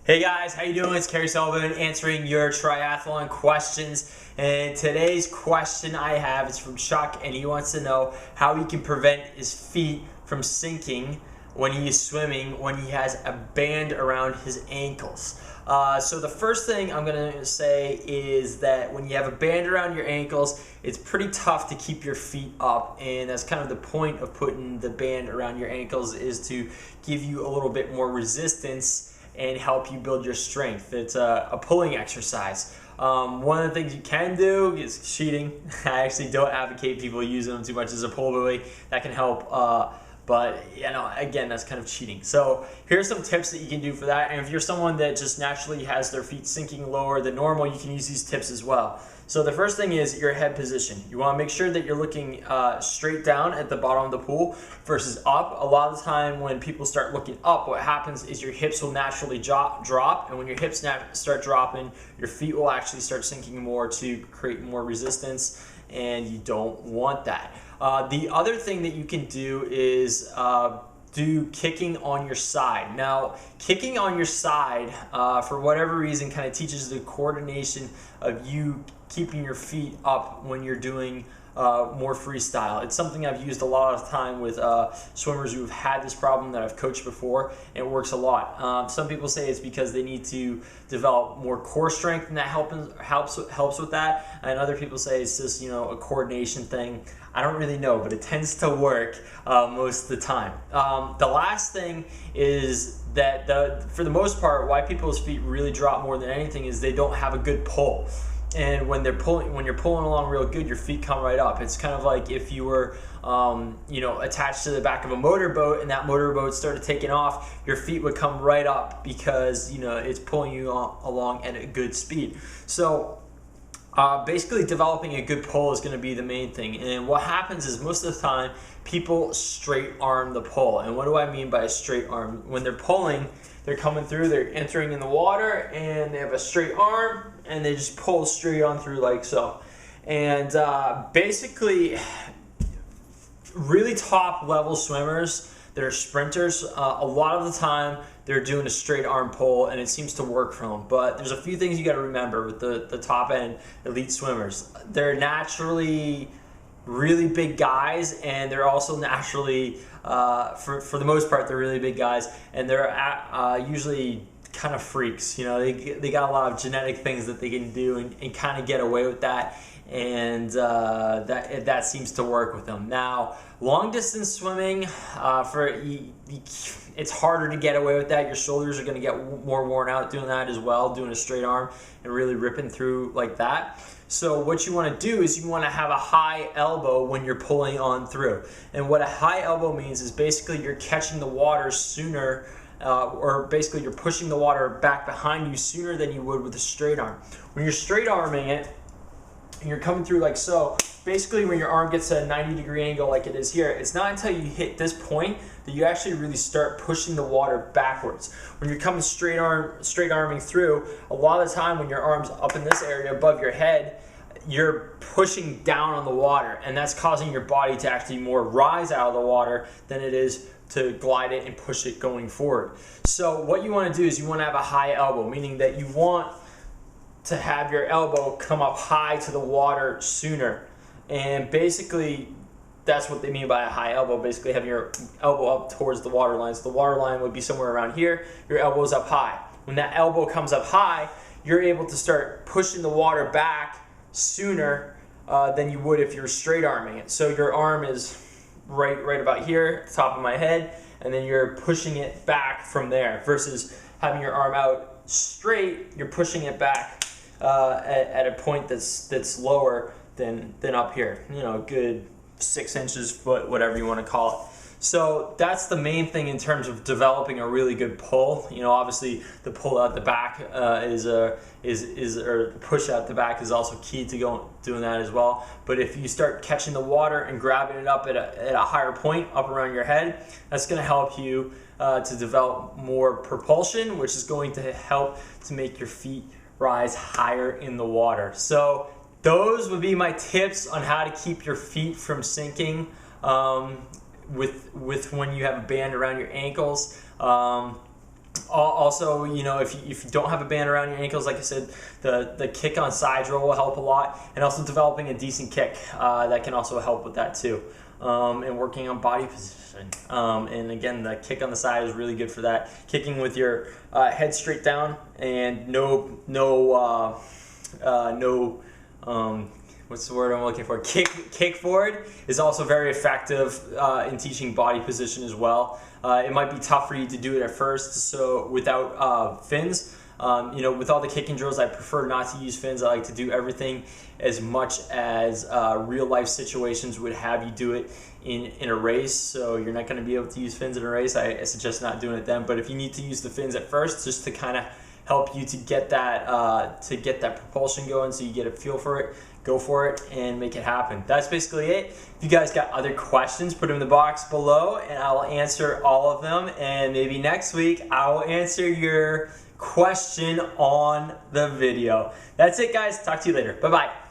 Hey guys, how you doing? It's Kerry Sullivan answering your triathlon questions. And today's question I have is from Chuck, and he wants to know how he can prevent his feet from sinking when he is swimming when he has a band around his ankles. So the first thing I'm going to say is that when you have a band around your ankles, it's pretty tough to keep your feet up, and that's kind of the point of putting the band around your ankles, is to give you a little bit more resistance and help you build your strength. It's a pulling exercise. One of the things you can do is cheating. I actually don't advocate people using them too much as a pull buoy. That can help, but again, that's kind of cheating. So here's some tips that you can do for that. And if you're someone that just naturally has their feet sinking lower than normal, you can use these tips as well. So the first thing is your head position. You want to make sure that you're looking straight down at the bottom of the pool versus up. A lot of the time when people start looking up, what happens is your hips will naturally drop, and when your hips start dropping, your feet will actually start sinking more to create more resistance, and you don't want that. The other thing that you can do is do kicking on your side. Now, kicking on your side, for whatever reason, kind of teaches the coordination of you keeping your feet up when you're doing more freestyle. It's something I've used a lot of time with swimmers who've had this problem that I've coached before, and it works a lot. Some people say it's because they need to develop more core strength, and that helps with that. And other people say it's just a coordination thing. I don't really know, but it tends to work most of the time. The last thing is that for the most part, why people's feet really drop more than anything is they don't have a good pull. And when you're pulling along real good, your feet come right up. It's kind of like if you were, attached to the back of a motorboat, and that motorboat started taking off, your feet would come right up because it's pulling you along at a good speed. So basically, developing a good pull is going to be the main thing. And what happens is most of the time, people straight arm the pull. And what do I mean by a straight arm? When they're pulling, they're coming through, they're entering in the water, and they have a straight arm, and they just pull straight on through like so. And basically, really top level swimmers that are sprinters, a lot of the time they're doing a straight arm pull, and it seems to work for them. But there's a few things you got to remember with the top end elite swimmers. They're naturally really big guys, and they're also naturally, for the most part, they're really big guys, and they're usually kind of freaks. They got a lot of genetic things that they can do and kind of get away with that, and that seems to work with them. Now, long distance swimming, it's harder to get away with that. Your shoulders are going to get more worn out doing that as well, doing a straight arm and really ripping through like that. So what you want to do is you want to have a high elbow when you're pulling on through. And what a high elbow means is basically you're catching the water sooner, or basically you're pushing the water back behind you sooner than you would with a straight arm. When you're straight arming it, and you're coming through like so, basically when your arm gets to a 90-degree angle like it is here, it's not until you hit this point that you actually really start pushing the water backwards. When you're coming straight arming through, a lot of the time when your arm's up in this area above your head, you're pushing down on the water, and that's causing your body to actually more rise out of the water than it is to glide it and push it going forward. So what you want to do is you want to have a high elbow, meaning that you want to have your elbow come up high to the water sooner. And basically, that's what they mean by a high elbow, basically having your elbow up towards the water line. So the water line would be somewhere around here, your elbow's up high. When that elbow comes up high, you're able to start pushing the water back sooner than you would if you're straight arming it. So your arm is right about here, at the top of my head, and then you're pushing it back from there, versus having your arm out straight, you're pushing it back at a point that's lower than up here, a good 6 inches, foot, whatever you want to call it. So that's the main thing in terms of developing a really good pull. Obviously the pull out the back or the push out the back is also key to doing that as well. But if you start catching the water and grabbing it up at a higher point up around your head, that's going to help you to develop more propulsion, which is going to help to make your feet rise higher in the water. So those would be my tips on how to keep your feet from sinking with when you have a band around your ankles. Also, you know, if you don't have a band around your ankles, like I said, the kick on side roll will help a lot, and also developing a decent kick that can also help with that too. And working on body position. And again, the kick on the side is really good for that. Kicking with your head straight down and what's the word I'm looking for? Kick forward is also very effective in teaching body position as well. It might be tough for you to do it at first, so without fins. You know, with all the kicking drills, I prefer not to use fins. I like to do everything as much as real life situations would have you do it in a race. So you're not going to be able to use fins in a race. I suggest not doing it then. But if you need to use the fins at first, just to kind of help you to get that propulsion going, so you get a feel for it, go for it and make it happen. That's basically it. If you guys got other questions, put them in the box below and I'll answer all of them. And maybe next week I will answer your question on the video. That's it, guys. Talk to you later. Bye-bye.